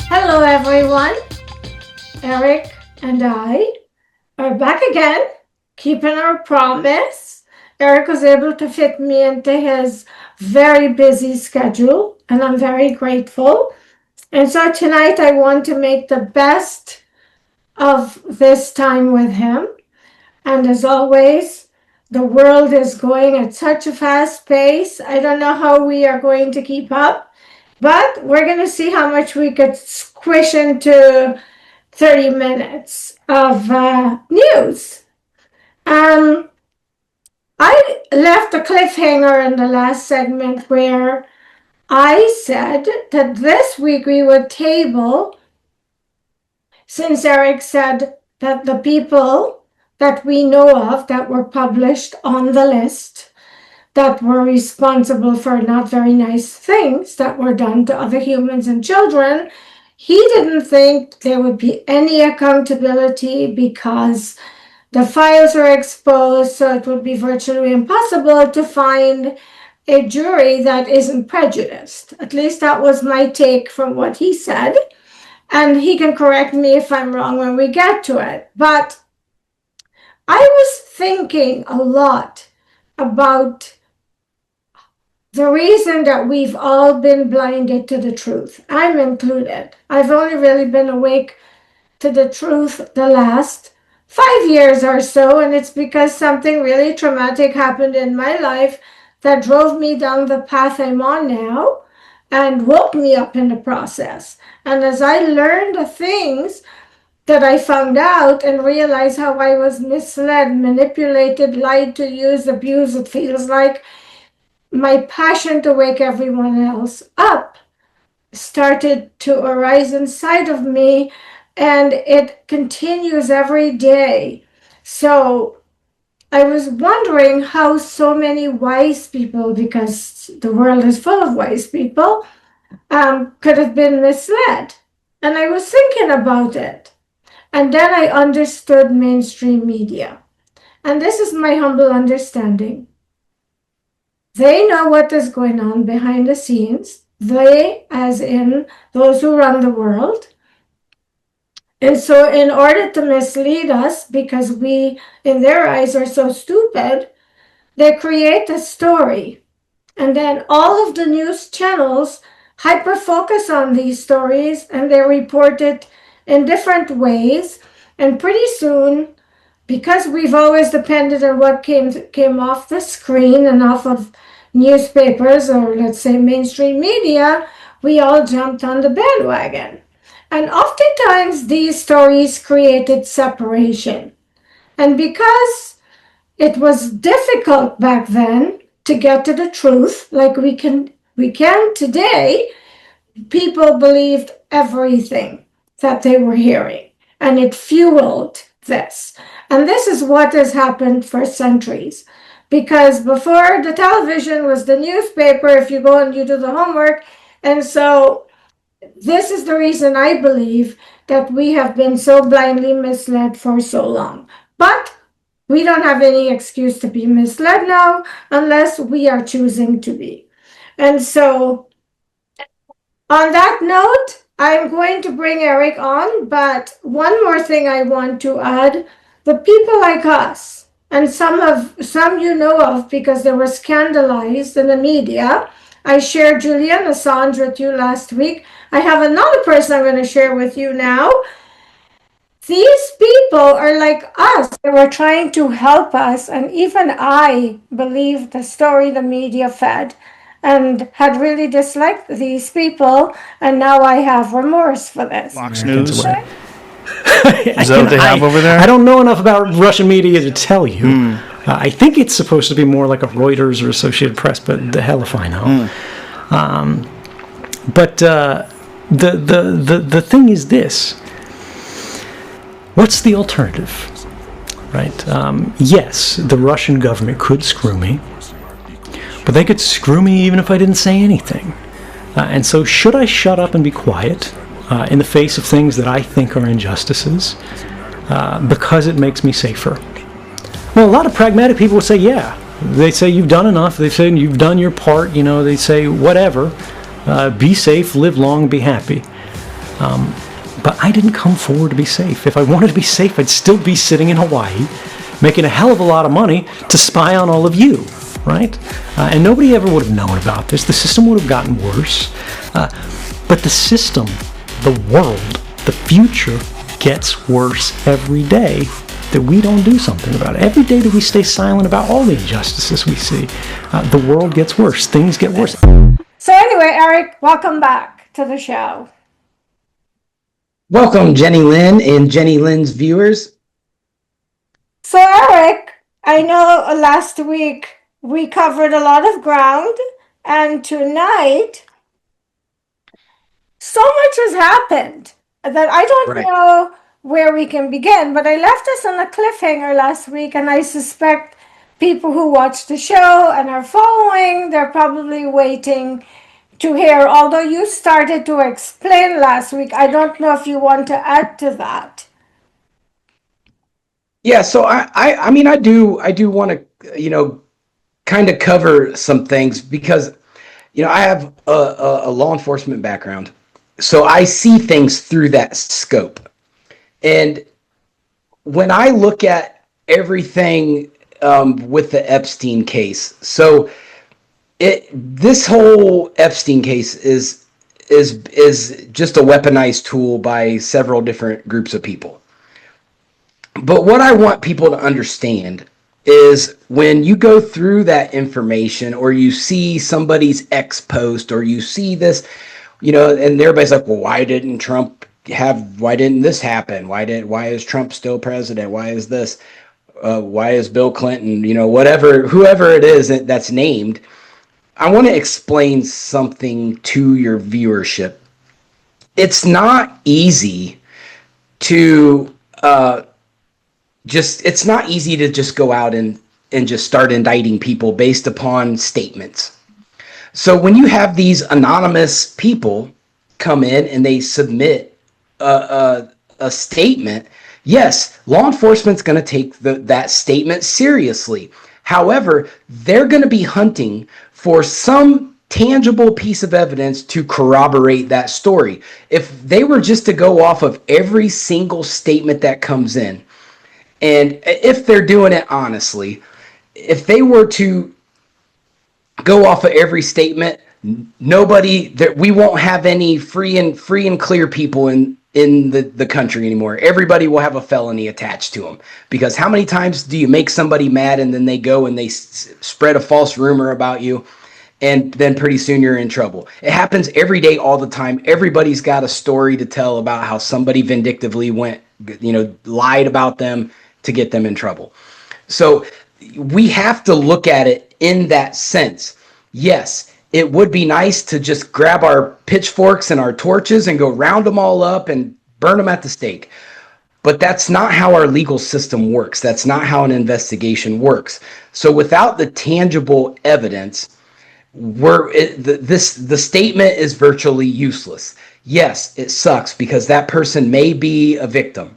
Hello everyone, Erik and I are back again, keeping our promise. Erik was able to fit me into his very busy schedule, and I'm very grateful. And so tonight I want to make the best of this time with him. And as always, the world is going at such a fast pace. I don't know how we are going to keep up. But we're going to see how much we could squish into 30 minutes of news. I left a cliffhanger in the last segment where I said that this week we would table, since Erik said that the people that we know of that were published on the list that were responsible for not very nice things that were done to other humans and children, he didn't think there would be any accountability because the files were exposed, so it would be virtually impossible to find a jury that isn't prejudiced. At least that was my take from what he said. And he can correct me if I'm wrong when we get to it. But I was thinking a lot about the reason that we've all been blinded to the truth, I'm included. I've only really been awake to the truth the last 5 years or so, and it's because something really traumatic happened in my life that drove me down the path I'm on now and woke me up in the process. And as I learned the things that I found out and realized how I was misled, manipulated, lied to, used, abused, it feels like, my passion to wake everyone else up started to arise inside of me, and it continues every day. So I was wondering how so many wise people, because the world is full of wise people, could have been misled. And I was thinking about it. And then I understood mainstream media. And this is my humble understanding. They know what is going on behind the scenes. They, as in those who run the world. And so in order to mislead us, because we, in their eyes, are so stupid, they create a story. And then all of the news channels hyper-focus on these stories, and they report it in different ways. And pretty soon, because we've always depended on what came off the screen and off of newspapers, or let's say mainstream media, we all jumped on the bandwagon. And oftentimes these stories created separation. And because it was difficult back then to get to the truth, like we can today, people believed everything that they were hearing. And it fueled this. And this is what has happened for centuries. Because before the television was the newspaper, if you go and you do the homework. And so this is the reason I believe that we have been so blindly misled for so long. But we don't have any excuse to be misled now unless we are choosing to be. And so on that note, I'm going to bring Erik on, but one more thing I want to add. The people like us, and some you know of because they were scandalized in the media. I shared Julian Assange with you last week. I have another person I'm going to share with you now. These people are like us. They were trying to help us, and even I believed the story the media fed and had really disliked these people, and now I have remorse for this. Fox News. Is that what they have over there? I don't know enough about Russian media to tell you. I think it's supposed to be more like a Reuters or Associated Press, but the hell if I know. But the thing is this. What's the alternative? right? Yes, the Russian government could screw me, but they could screw me even if I didn't say anything. And so should I shut up and be quiet in the face of things that I think are injustices because it makes me safer? Well, a lot of pragmatic people would say, yeah. They say you've done enough. They say you've done your part. They say whatever. Be safe, live long, be happy. But I didn't come forward to be safe. If I wanted to be safe, I'd still be sitting in Hawaii, making a hell of a lot of money to spy on all of you, right? And nobody ever would have known about this. The system would have gotten worse. But the system, the world, the future gets worse every day that we don't do something about it. Every day that we stay silent about all the injustices we see, the world gets worse. Things get worse. So anyway, Erik, welcome back to the show. Welcome, Jennylyn and Jennylyn's viewers. So Erik, I know last week we covered a lot of ground, and tonight so much has happened that I don't know where we can begin, but I left us on a cliffhanger last week, and I suspect people who watch the show and are following, they're probably waiting to hear, although you started to explain last week. I don't know if you want to add to that. Yeah, so I do want to, kind of cover some things because, I have a law enforcement background. So I see things through that scope. And when I look at everything with the Epstein case, so this whole Epstein case is just a weaponized tool by several different groups of people. But what I want people to understand is when you go through that information or you see somebody's ex post or you see this, and everybody's like, well, why didn't this happen? Why is Trump still president? Why is this? Why is Bill Clinton, whoever it is that's named? I want to explain something to your viewership. It's not easy to it's not easy to just go out and just start indicting people based upon statements. So when you have these anonymous people come in and they submit a statement, yes, law enforcement's going to take that statement seriously. However, they're going to be hunting for some tangible piece of evidence to corroborate that story. If they were just to go off of every single statement that comes in, and if they're doing it honestly, if they were to go off of every statement, we won't have any free and clear people in the country anymore. Everybody will have a felony attached to them, because how many times do you make somebody mad and then they go and they spread a false rumor about you, and then pretty soon you're in trouble? It happens every day, all the time. Everybody's got a story to tell about how somebody vindictively lied about them to get them in trouble. So we have to look at it in that sense. Yes, it would be nice to just grab our pitchforks and our torches and go round them all up and burn them at the stake. But that's not how our legal system works. That's not how an investigation works. So without the tangible evidence, the statement is virtually useless. Yes, it sucks because that person may be a victim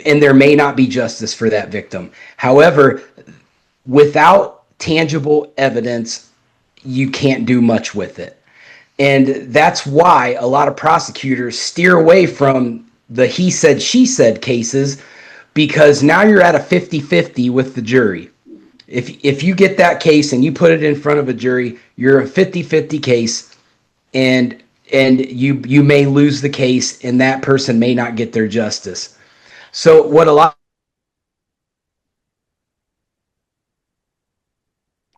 and there may not be justice for that victim. However, without tangible evidence, you can't do much with it. And that's why a lot of prosecutors steer away from the he said, she said cases, because now you're at a 50-50 with the jury. If you get that case and you put it in front of a jury, you're a 50-50 case, and you may lose the case, and that person may not get their justice. So what a lot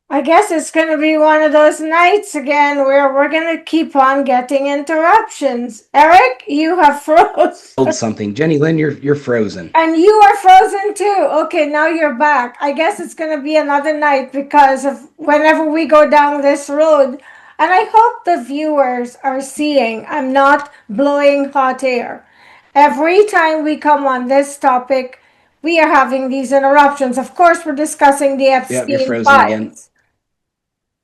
I guess it's going to be one of those nights again where we're going to keep on getting interruptions. Erik, you have frozen. something. Jennylyn, you're frozen. And you are frozen too. Okay, now you're back. I guess it's going to be another night because of whenever we go down this road. And I hope the viewers are seeing I'm not blowing hot air. Every time we come on this topic, we are having these interruptions. Of course, we're discussing the Epstein you're frozen files. again.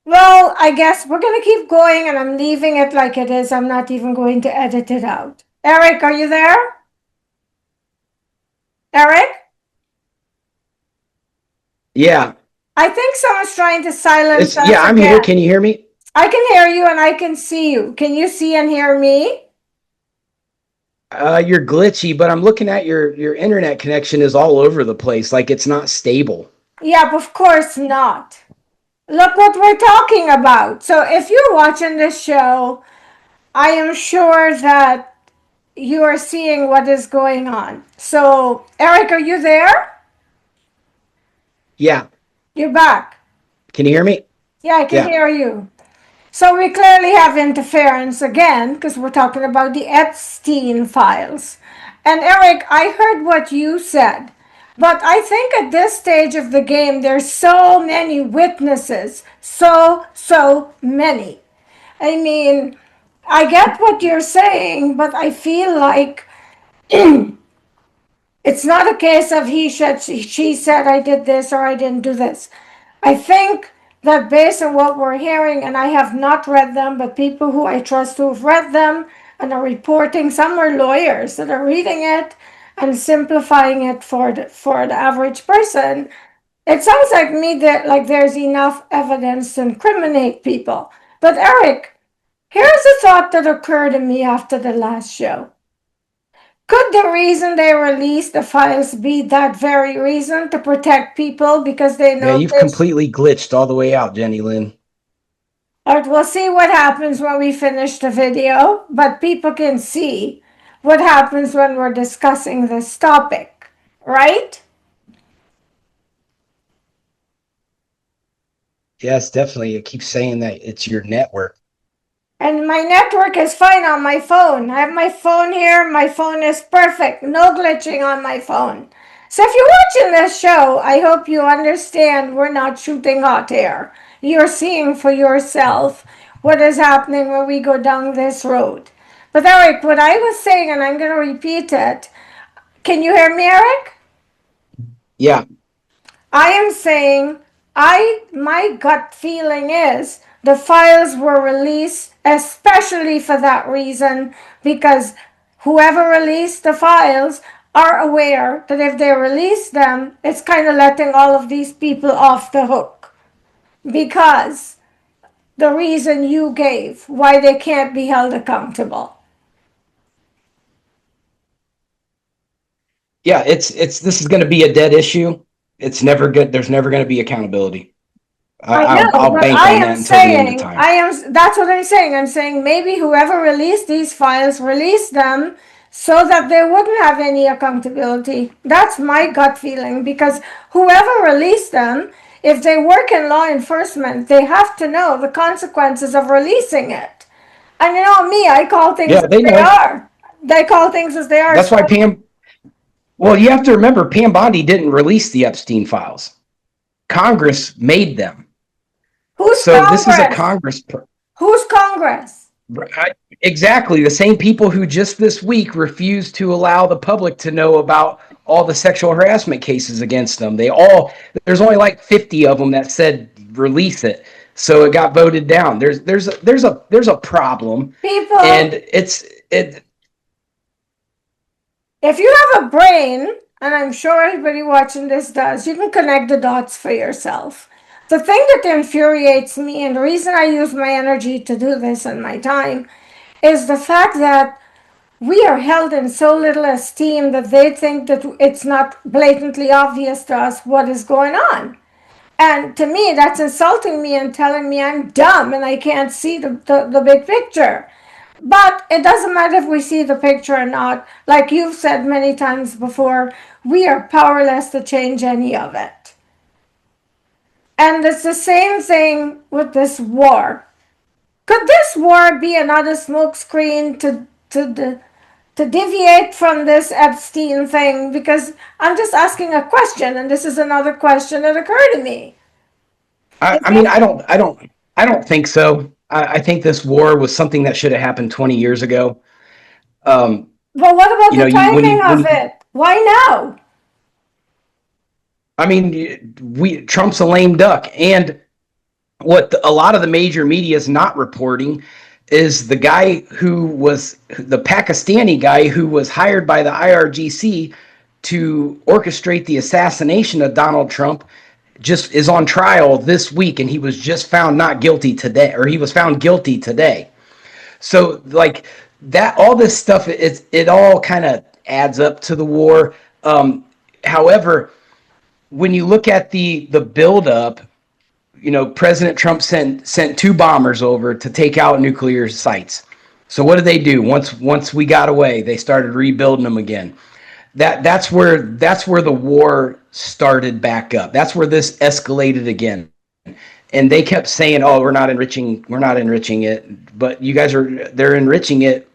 Well, I guess we're going to keep going, and I'm leaving it like it is. I'm not even going to edit it out. Erik, are you there? Erik? Yeah. I think someone's trying to silence us. Yeah, I'm again. here. Can you hear me? I can hear you and I can see you. Can you see and hear me? You're glitchy, but I'm looking at your internet connection is all over the place. Like it's not stable. Yep, of course not. Look what we're talking about. So if you're watching this show, I am sure that you are seeing what is going on. So, Erik, are you there? Yeah. You're back. Can you hear me? Yeah, I can hear you. So we clearly have interference again because we're talking about the Epstein files. And Erik, I heard what you said, but I think at this stage of the game, there's so many witnesses, so many. I mean, I get what you're saying, but I feel like it's not a case of he said, she said, I did this or I didn't do this. I think that based on what we're hearing, and I have not read them, but people who I trust who have read them and are reporting, some are lawyers that are reading it and simplifying it for the average person. It sounds like me that like there's enough evidence to incriminate people. But Erik, here's a thought that occurred to me after the last show. Could the reason they released the files be that very reason, to protect people because they know? Yeah, you've completely glitched all the way out, Jennylyn. All right, we'll see what happens when we finish the video, but people can see what happens when we're discussing this topic, right? Yes, definitely. It keeps saying that it's your network. And my network is fine on my phone. I have my phone here. My phone is perfect. No glitching on my phone. So if you're watching this show, I hope you understand we're not shooting hot air. You're seeing for yourself what is happening when we go down this road. But Erik, what I was saying, and I'm going to repeat it. Can you hear me, Erik? Yeah. I am saying, my gut feeling is the files were released especially for that reason, because whoever released the files are aware that if they release them, it's kind of letting all of these people off the hook, because the reason you gave why they can't be held accountable. Yeah, this is going to be a dead issue. It's never good. There's never going to be accountability. I'll bank on that until the end of time. That's what I'm saying. I'm saying maybe whoever released these files released them so that they wouldn't have any accountability. That's my gut feeling, because whoever released them, if they work in law enforcement, they have to know the consequences of releasing it. And you know me, I call things as they are. They call things as they are. That's why Pam. Well, you have to remember, Pam Bondi didn't release the Epstein files. Congress made them. Who's so Congress? This is a Congress. Who's Congress? Exactly. The same people who just this week refused to allow the public to know about all the sexual harassment cases against them. There's only like 50 of them that said release it. So it got voted down. There's a problem. People, and if you have a brain, and I'm sure everybody watching this does, you can connect the dots for yourself. The thing that infuriates me, and the reason I use my energy to do this and my time, is the fact that we are held in so little esteem that they think that it's not blatantly obvious to us what is going on. And to me, that's insulting me and telling me I'm dumb and I can't see the big picture. But it doesn't matter if we see the picture or not. Like you've said many times before, we are powerless to change any of it. And it's the same thing with this war. Could this war be another smokescreen to deviate from this Epstein thing? Because I'm just asking a question, and this is another question that occurred to me. I don't think so. I think this war was something that should have happened 20 years ago. But what about the timing of it? Why now? I mean, Trump's a lame duck. And what a lot of the major media is not reporting is the guy who was the Pakistani guy who was hired by the IRGC to orchestrate the assassination of Donald Trump just is on trial this week, and he was just found not guilty today, or he was found guilty today. So like that, all this stuff, it all kind of adds up to the war. However, when you look at the buildup, President Trump sent 2 bombers over to take out nuclear sites. So what did they do? Once we got away, they started rebuilding them again. That's where the war started back up. That's where this escalated again. And they kept saying, "Oh, we're not enriching it," but they're enriching it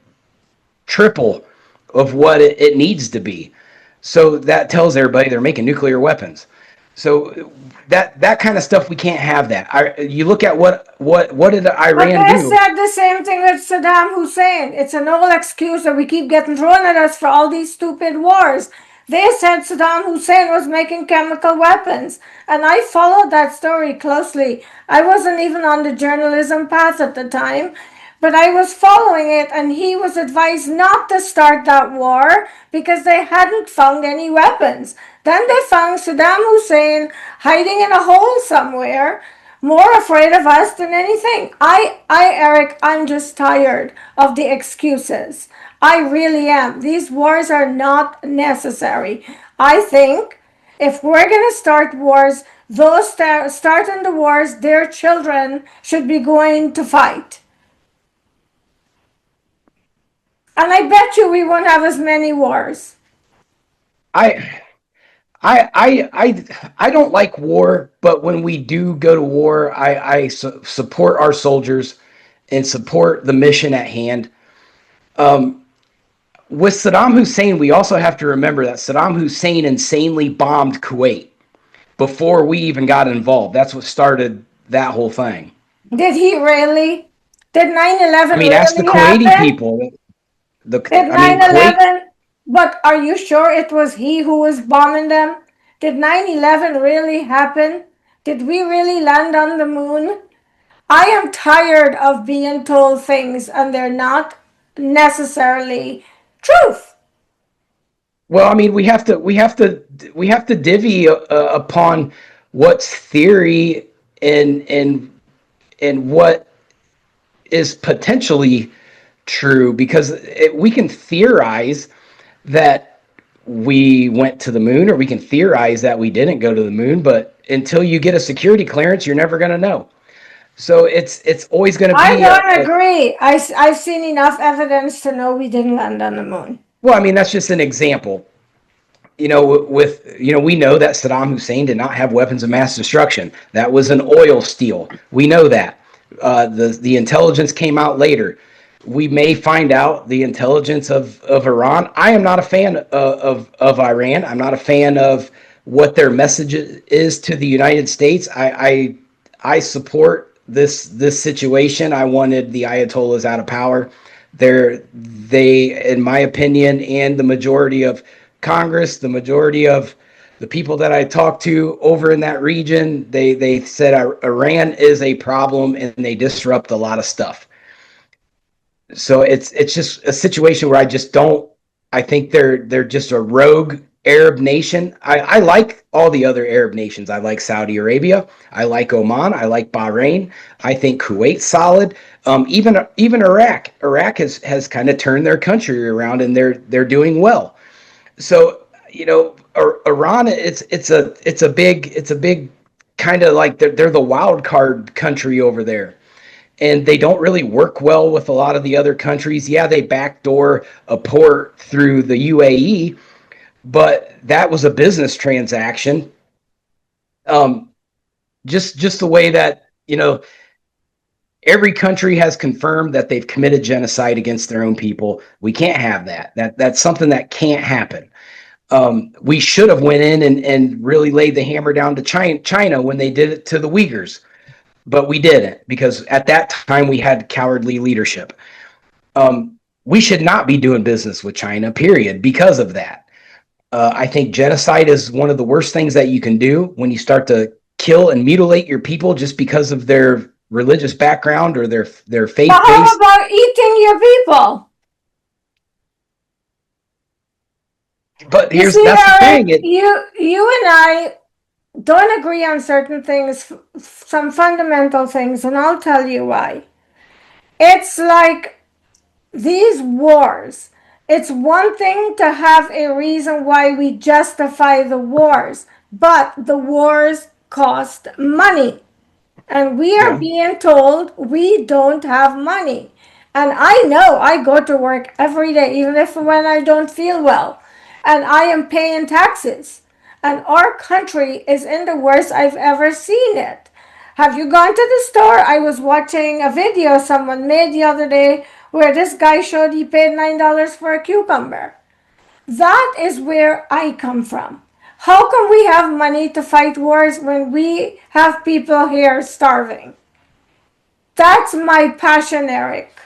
triple of what it needs to be. So that tells everybody they're making nuclear weapons. So that kind of stuff, we can't have that. You look at what did Iran do? They said the same thing with Saddam Hussein. It's an old excuse that we keep getting thrown at us for all these stupid wars. They said Saddam Hussein was making chemical weapons, and I followed that story closely. I wasn't even on the journalism path at the time, but I was following it, and he was advised not to start that war because they hadn't found any weapons. Then they found Saddam Hussein hiding in a hole somewhere, more afraid of us than anything. Eric, I'm just tired of the excuses. I really am. These wars are not necessary. I think if we're going to start wars, those starting the wars, their children should be going to fight. And I bet you we won't have as many wars. I don't like war, but when we do go to war, I support our soldiers and support the mission at hand. With Saddam Hussein, we also have to remember that Saddam Hussein insanely bombed Kuwait before we even got involved. That's what started that whole thing. Did he really? Did 9/11 I mean, ask the Kuwaiti people. Did 9/11? But are you sure it was he who was bombing them? Did 9/11 really happen? Did we really land on the moon? I am tired of being told things and they're not necessarily truth. Well, I mean, we have to divvy upon what's theory and what is potentially true, because we can theorize that we went to the moon, or we can theorize that we didn't go to the moon, but until you get a security clearance, you're never going to know. So it's always going to be. I don't agree. I've seen enough evidence to know we didn't land on the moon. Well, I mean, that's just an example. We know that Saddam Hussein did not have weapons of mass destruction. That was an oil steal. We know that. The intelligence came out later. We may find out the intelligence of Iran. I am not a fan of Iran. I'm not a fan of what their message is to the United States. I support this situation. I wanted the Ayatollahs out of power. They, in my opinion, and the majority of Congress, the majority of the people that I talked to over in that region, they said Iran is a problem and they disrupt a lot of stuff. So it's just a situation where I think they're just a rogue Arab nation. I like all the other Arab nations. I like Saudi Arabia. I like Oman. I like Bahrain. I think Kuwait's solid. Even Iraq. Iraq has kind of turned their country around, and they're doing well. So Iran, it's a big kind of like they're the wild card country over there. And they don't really work well with a lot of the other countries. Yeah, they backdoor a port through the UAE, but that was a business transaction. Just the way that, every country has confirmed that they've committed genocide against their own people. We can't have that. That's something that can't happen. We should have went in and really laid the hammer down to China when they did it to the Uyghurs. But we didn't, because at that time we had cowardly leadership. We should not be doing business with China, period, because of that. I think genocide is one of the worst things that you can do when you start to kill and mutilate your people just because of their religious background or their faith But how based. about eating your people? But You see, that's the Erik, thing. you and I don't agree on certain things, some fundamental things, and I'll tell you why. It's like these wars. It's one thing to have a reason why we justify the wars, but the wars cost money. And we are Yeah. being told we don't have money. And I know I go to work every day, even if when I don't feel well, and I am paying taxes. And our country is in the worst I've ever seen it. Have you gone to the store? I was watching a video someone made the other day where this guy showed he paid $9 for a cucumber. That is where I come from. How can we have money to fight wars when we have people here starving? That's my passion, Erik.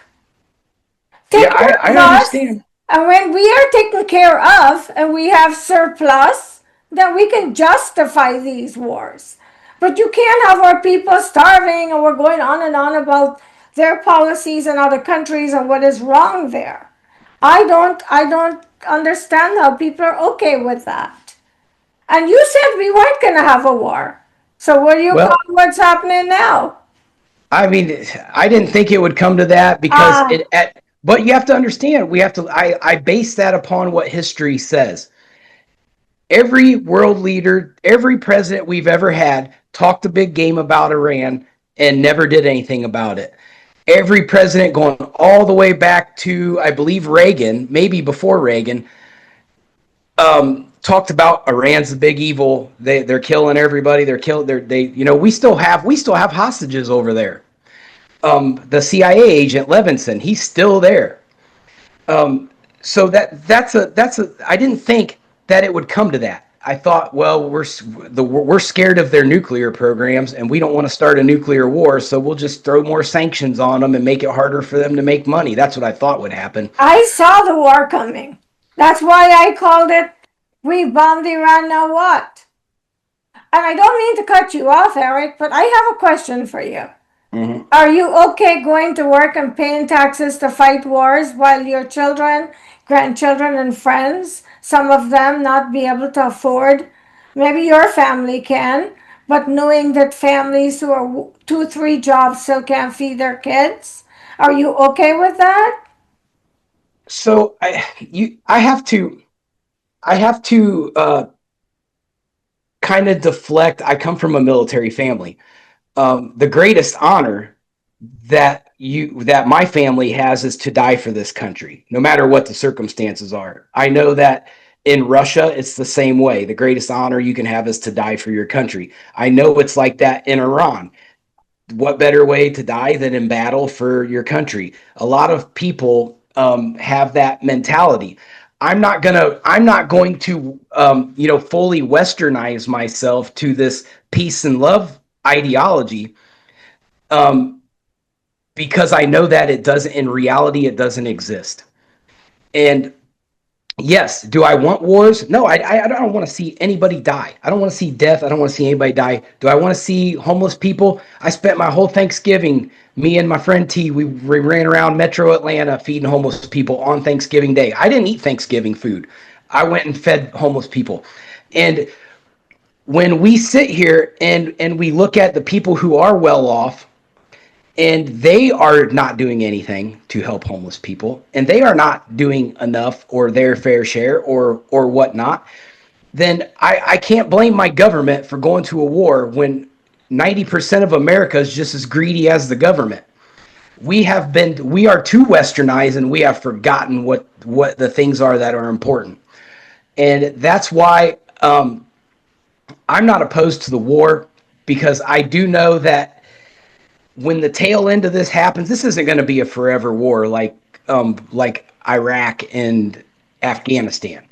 Take Yeah, care I of us, understand. and when we are taken care of and we have surplus, then we can justify these wars. But you can't have our people starving and we're going on and on about their policies in other countries and what is wrong there. I don't understand how people are okay with that. And you said we weren't going to have a war. So what do you call Well, what's happening now? I mean, I didn't think it would come to that because Ah, but you have to understand, I base that upon what history says. Every world leader, every president we've ever had talked a big game about Iran and never did anything about it. Every president going all the way back to, I believe, Reagan, maybe before Reagan, talked about Iran's the big evil. They're killing everybody. We still have hostages over there. The CIA agent Levinson, he's still there. So I didn't think that it would come to that. I thought, well, we're scared of their nuclear programs and we don't want to start a nuclear war, so we'll just throw more sanctions on them and make it harder for them to make money. That's what I thought would happen. I saw the war coming. That's why I called it We Bombed Iran Now What? And I don't mean to cut you off, Erik, but I have a question for you. Mm-hmm. Are you okay going to work and paying taxes to fight wars while your children, grandchildren, and friends, some of them not be able to afford? Maybe your family can, but knowing that families who are 2, 3 jobs still can't feed their kids, are you okay with that? So I have to kind of deflect. I come from a military family. The greatest honor that my family has is to die for this country, no matter what the circumstances are. I know that in Russia, it's the same way. The greatest honor you can have is to die for your country. I know it's like that in Iran. What better way to die than in battle for your country? A lot of people have that mentality. I'm not going to fully westernize myself to this peace and love ideology, because I know that in reality, it doesn't exist. And yes, do I want wars? No, I don't want to see anybody die. I don't want to see death. I don't want to see anybody die. Do I want to see homeless people? I spent my whole Thanksgiving, me and my friend T, we ran around Metro Atlanta feeding homeless people on Thanksgiving Day. I didn't eat Thanksgiving food. I went and fed homeless people. And when we sit here and we look at the people who are well off, and they are not doing anything to help homeless people, and they are not doing enough or their fair share or whatnot, then I can't blame my government for going to a war when 90% of America is just as greedy as the government. We are too westernized, and we have forgotten what the things are that are important. And that's why I'm not opposed to the war, because I do know that when the tail end of this happens, this isn't going to be a forever war like Iraq and Afghanistan.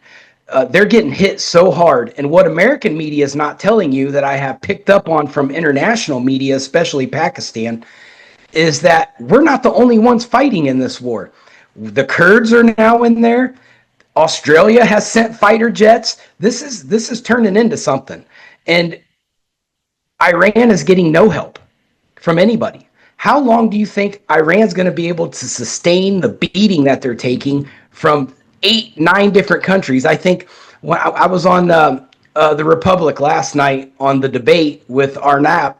They're getting hit so hard. And what American media is not telling you, that I have picked up on from international media, especially Pakistan, is that we're not the only ones fighting in this war. The Kurds are now in there. Australia has sent fighter jets. This is turning into something. And Iran is getting no help from anybody. How long do you think Iran's going to be able to sustain the beating that they're taking from 8, 9 different countries? I think when I was on the Republic last night on the debate with Arnab,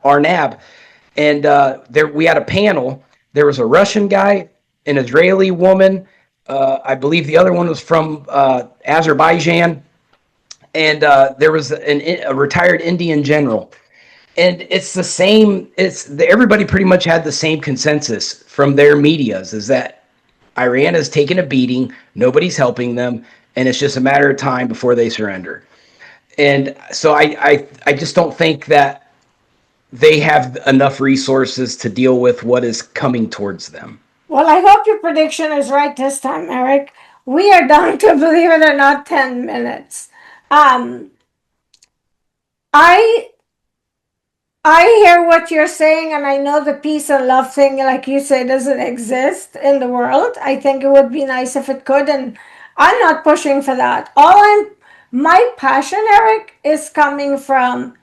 and there we had a panel. There was a Russian guy, an Israeli woman. I believe the other one was from Azerbaijan, and there was a retired Indian general. And it's the same. Everybody pretty much had the same consensus from their medias, is that Iran has taken a beating. Nobody's helping them, and it's just a matter of time before they surrender. And so I just don't think that they have enough resources to deal with what is coming towards them. Well, I hope your prediction is right this time, Erik. We are down to, believe it or not, 10 minutes. I hear what you're saying, and I know the peace and love thing, like you say, doesn't exist in the world. I think it would be nice if it could, and I'm not pushing for that. My passion, Erik, is coming from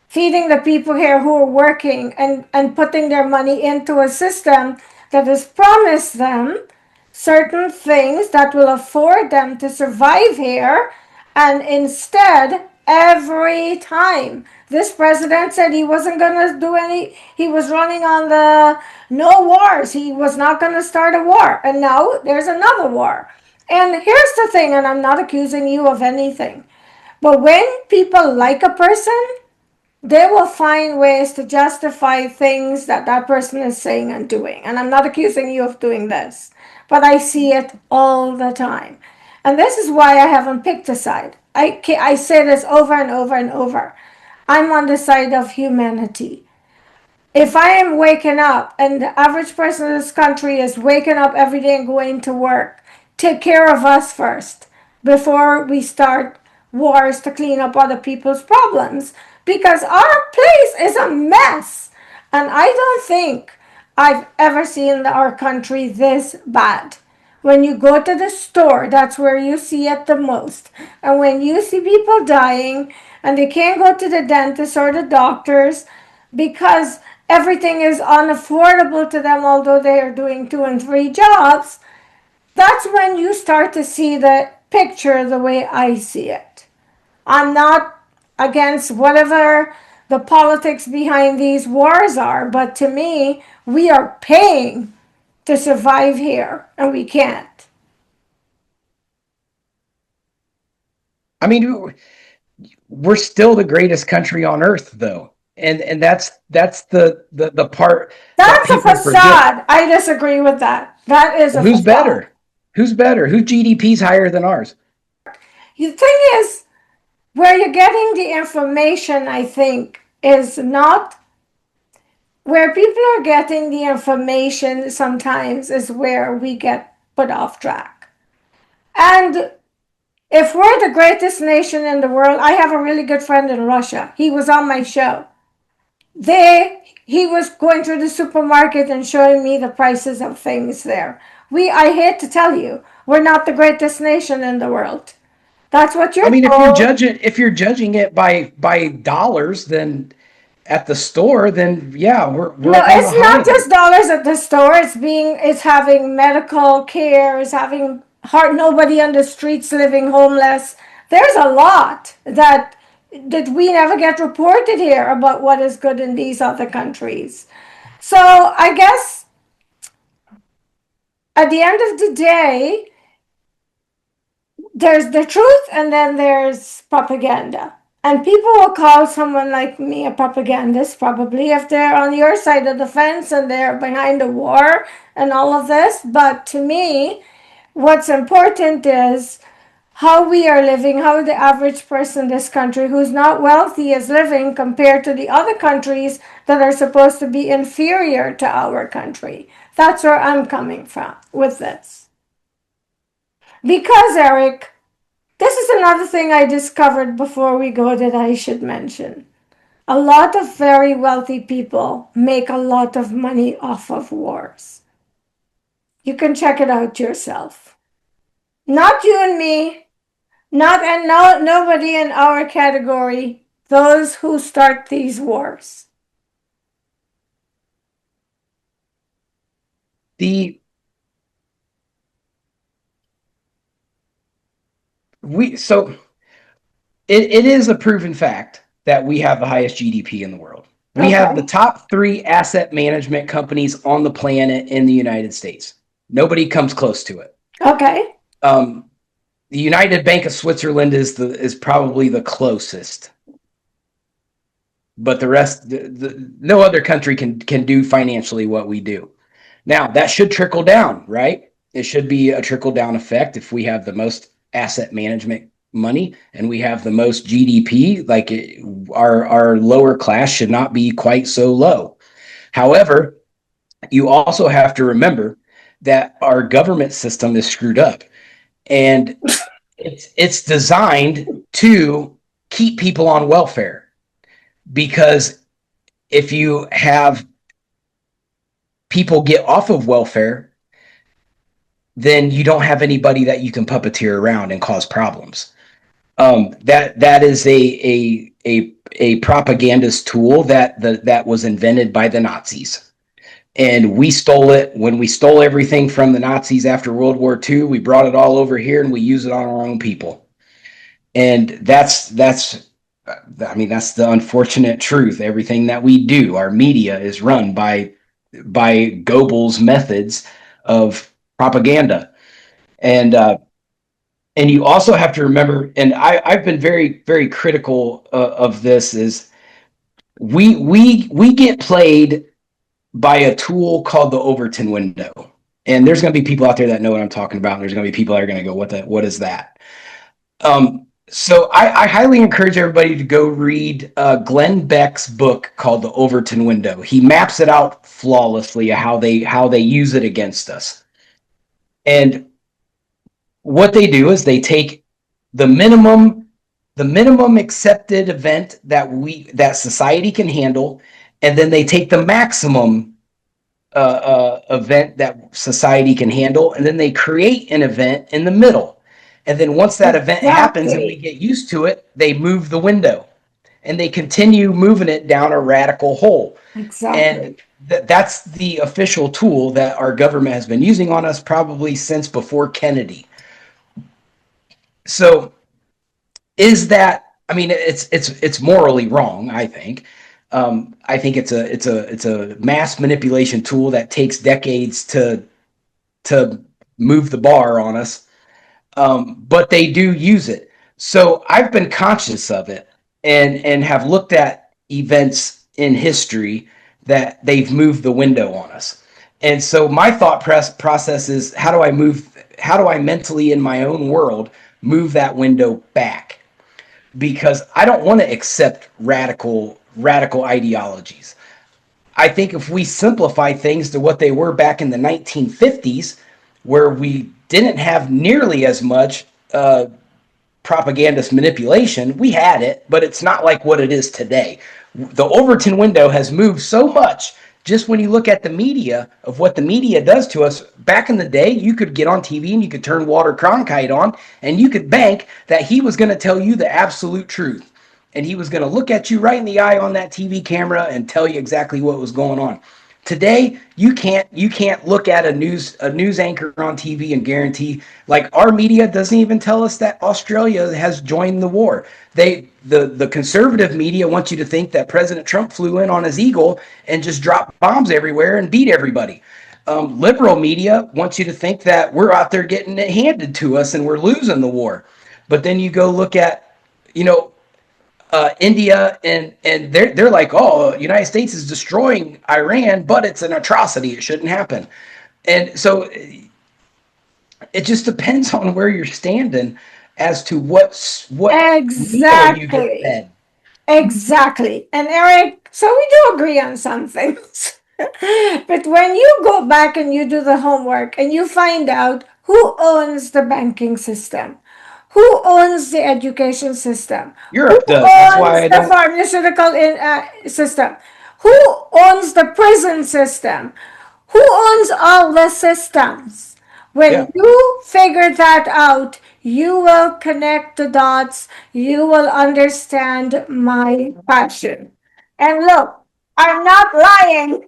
feeding the people here who are working and putting their money into a system that has promised them certain things that will afford them to survive here. And instead, every time this president said he wasn't going to do he was running on the no wars, he was not going to start a war, and now there's another war. And here's the thing, and I'm not accusing you of anything, but when people like a person, they will find ways to justify things that that person is saying and doing. And I'm not accusing you of doing this, but I see it all the time. And this is why I haven't picked a side. I say this over and over and over. I'm on the side of humanity. If I am waking up, and the average person in this country is waking up every day and going to work, take care of us first before we start wars to clean up other people's problems, because our place is a mess. And I don't think I've ever seen our country this bad. When you go to the store, that's where you see it the most. And when you see people dying and they can't go to the dentist or the doctors because everything is unaffordable to them, although they are doing 2 and 3 jobs, that's when you start to see the picture the way I see it. I'm not against whatever the politics behind these wars are, but to me, we are paying to survive here, and we can't. I mean, we're still the greatest country on earth, though, and that's the part that's a facade. Forget. I disagree with that. That is a who's facade. better? Who's better? Whose GDP is higher than ours? The thing is, where you're getting the information, I think, is not where people are getting the information. Sometimes is where we get put off track. And if we're the greatest nation in the world, I have a really good friend in Russia. He was on my show. He was going through the supermarket and showing me the prices of things there. I hate to tell you, we're not the greatest nation in the world. That's what you're. I mean, told. if you're judging it by dollars, then at the store, then yeah, we're no. It's not just dollars at the store. It's having medical care. It's having nobody on the streets living homeless. There's a lot that we never get reported here about what is good in these other countries. So I guess at the end of the day, there's the truth and then there's propaganda. And people will call someone like me a propagandist, probably, if they're on your side of the fence and they're behind the war and all of this. But to me, what's important is how we are living, how the average person in this country who's not wealthy is living compared to the other countries that are supposed to be inferior to our country. That's where I'm coming from with this. Because, Erik, this is another thing I discovered before we go that I should mention. A lot of very wealthy people make a lot of money off of wars. You can check it out yourself. Not you and me, nobody in our category, those who start these wars. It is a proven fact that we have the highest GDP in the world. We have the top 3 asset management companies on the planet in the United States. Nobody comes close to it. Okay. The United Bank of Switzerland is probably the closest, but the rest, no other country can do financially what we do. Now that should trickle down, right? It should be a trickle down effect. If we have the most asset management money and we have the most GDP, like our lower class should not be quite so low. However, you also have to remember that our government system is screwed up, and it's designed to keep people on welfare, because if you have people get off of welfare, then you don't have anybody that you can puppeteer around and cause problems. That is a propagandist tool that was invented by the Nazis, and we stole it. When we stole everything from the Nazis after World War II, we brought it all over here and we use it on our own people. And that's the unfortunate truth. Everything that we do, our media is run by Goebbels' methods of propaganda. And you also have to remember, and I've been very, very critical of this, is we get played by a tool called the Overton window. And there's going to be people out there that know what I'm talking about. And there's going to be people that are going to go, what is that? So I highly encourage everybody to go read Glenn Beck's book called The Overton Window. He maps it out flawlessly, how they use it against us. And what they do is they take the minimum accepted event that society can handle, and then they take the maximum event that society can handle, and then they create an event in the middle. And then once that event happens and we get used to it, they move the window, and they continue moving it down a radical hole. Exactly. And that's the official tool that our government has been using on us probably since before Kennedy. So is that, I mean, it's morally wrong, I think. I think it's a mass manipulation tool that takes decades to move the bar on us. But they do use it. So I've been conscious of it, and have looked at events in history that they've moved the window on us. And so my thought process is, how do I mentally in my own world move that window back? Because I don't want to accept radical ideologies. I think if we simplify things to what they were back in the 1950s, where we didn't have nearly as much propagandist manipulation. We had it, but it's not like what it is today. The Overton window has moved so much. Just when you look at the media, of what the media does to us, back in the day, you could get on TV and you could turn Walter Cronkite on, and you could bank that he was going to tell you the absolute truth. And he was going to look at you right in the eye on that TV camera and tell you exactly what was going on. Today, you can't look at a news anchor on TV and guarantee, like, our media doesn't even tell us that Australia has joined the war. The conservative media wants you to think that President Trump flew in on his Eagle and just dropped bombs everywhere and beat everybody. Liberal media wants you to think that we're out there getting it handed to us and we're losing the war. But then you go look at, India, and they're like, oh, United States is destroying Iran, but it's an atrocity. It shouldn't happen. And so it just depends on where you're standing as to what exactly you get fed. Exactly. And Erik, so we do agree on some things. But when you go back and you do the homework and you find out who owns the banking system, who owns the education system, Europe does. That's why I don't. The pharmaceutical system, who owns the prison system, who owns all the systems? When you figure that out, you will connect the dots. You will understand my passion. And look, I'm not lying.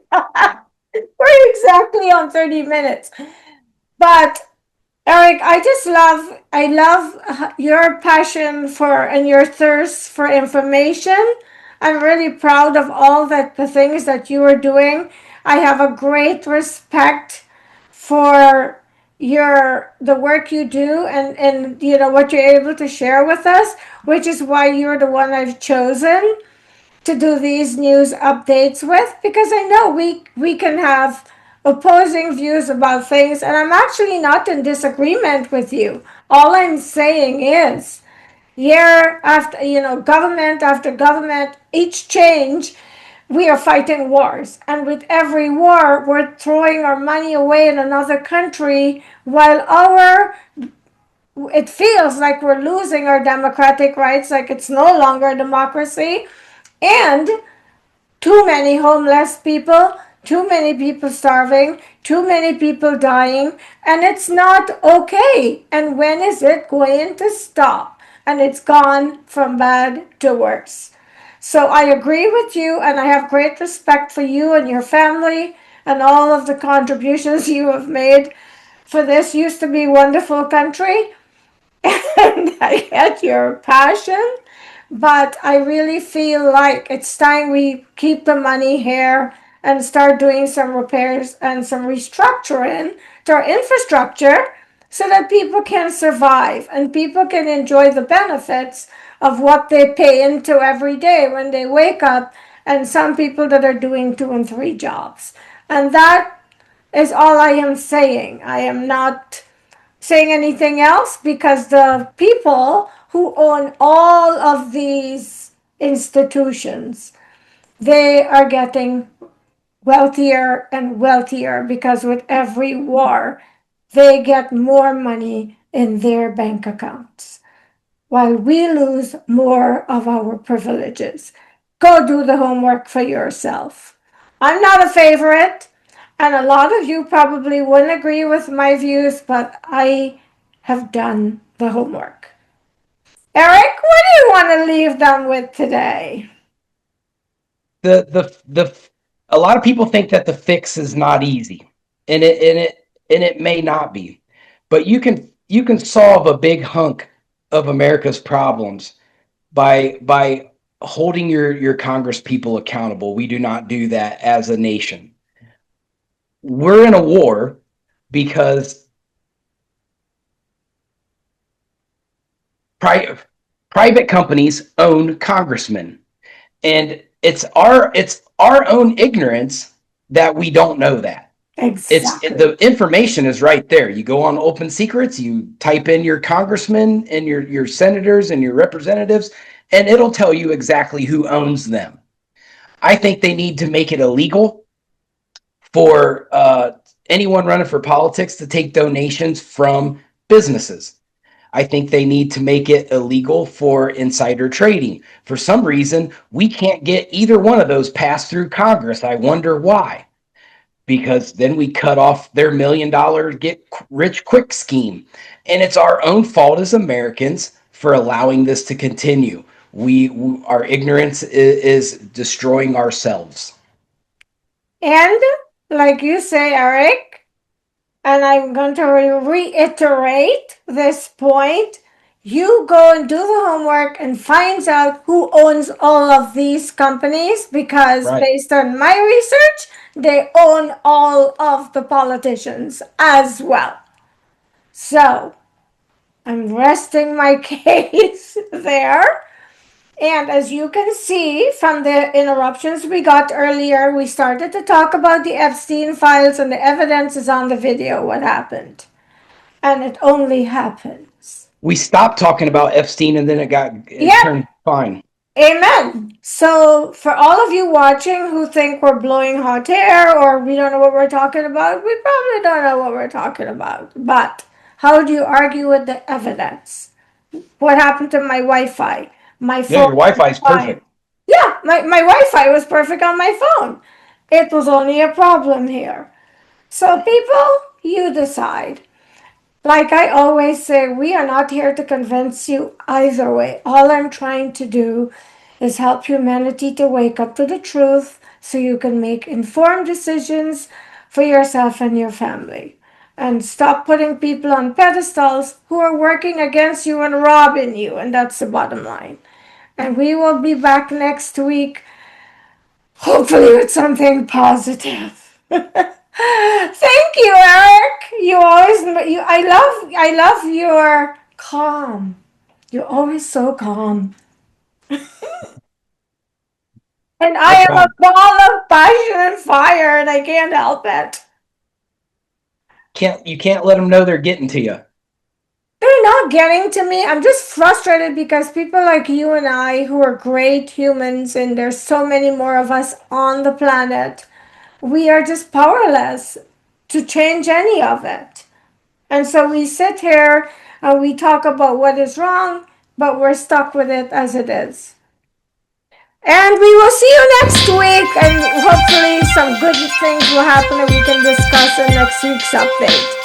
We're exactly on 30 minutes. But Erik, I love your passion for and your thirst for information. I'm really proud of all the things that you are doing. I have a great respect for the work you do and what you're able to share with us, which is why you're the one I've chosen to do these news updates with, because I know we can have opposing views about things, and I'm actually not in disagreement with you. All I'm saying is, year after, government after government, each change, we are fighting wars. And with every war, we're throwing our money away in another country while it feels like we're losing our democratic rights, like it's no longer a democracy. And too many homeless people, too many people starving, too many people dying, and it's not okay. And when is it going to stop? And it's gone from bad to worse. So I agree with you, and I have great respect for you and your family and all of the contributions you have made for this used to be wonderful country. And I get your passion, but I really feel like it's time we keep the money here and start doing some repairs and some restructuring to our infrastructure so that people can survive and people can enjoy the benefits of what they pay into every day when they wake up, and some people that are doing 2 and 3 jobs. And that is all I am saying. I am not saying anything else, because the people who own all of these institutions, they are getting wealthier and wealthier, because with every war, they get more money in their bank accounts while we lose more of our privileges. Go do the homework for yourself. I'm not a favorite, and a lot of you probably wouldn't agree with my views, but I have done the homework. Erik, what do you want to leave them with today? A lot of people think that the fix is not easy, and it may not be, but you can solve a big hunk of America's problems by holding your Congress people accountable. We do not do that as a nation. We're in a war because private companies own congressmen, and it's our own ignorance that we don't know that. Exactly. The information is right there. You go on Open Secrets, you type in your congressmen and your senators and your representatives, and it'll tell you exactly who owns them. I think they need to make it illegal for anyone running for politics to take donations from businesses. I think they need to make it illegal for insider trading. For some reason, we can't get either one of those passed through Congress. I wonder why. Because then we cut off their $1 million get rich quick scheme. And it's our own fault as Americans for allowing this to continue. Our ignorance is destroying ourselves. And like you say, Erik, and I'm going to reiterate this point, you go and do the homework and find out who owns all of these companies, because based on my research, they own all of the politicians as well. So I'm resting my case there. And as you can see from the interruptions we got earlier, we started to talk about the Epstein files, and the evidence is on the video what happened. And it only happens. We stopped talking about Epstein, and then it turned fine. Amen. So for all of you watching who think we're blowing hot air or we don't know what we're talking about, we probably don't know what we're talking about. But how do you argue with the evidence? What happened to my Wi-Fi? My phone. Yeah, your Wi-Fi is perfect. Yeah, my Wi-Fi was perfect on my phone. It was only a problem here. So people, you decide. Like I always say, we are not here to convince you either way. All I'm trying to do is help humanity to wake up to the truth so you can make informed decisions for yourself and your family. And stop putting people on pedestals who are working against you and robbing you. And that's the bottom line. And we will be back next week, hopefully with something positive. Thank you, Erik. I love your calm. You're always so calm. And I am a ball of passion and fire, and I can't help it. You can't let them know they're getting to you. They're not getting to me. I'm just frustrated because people like you and I, who are great humans, and there's so many more of us on the planet, we are just powerless to change any of it. And so we sit here and we talk about what is wrong, but we're stuck with it as it is. And we will see you next week, and hopefully some good things will happen and we can discuss in next week's update.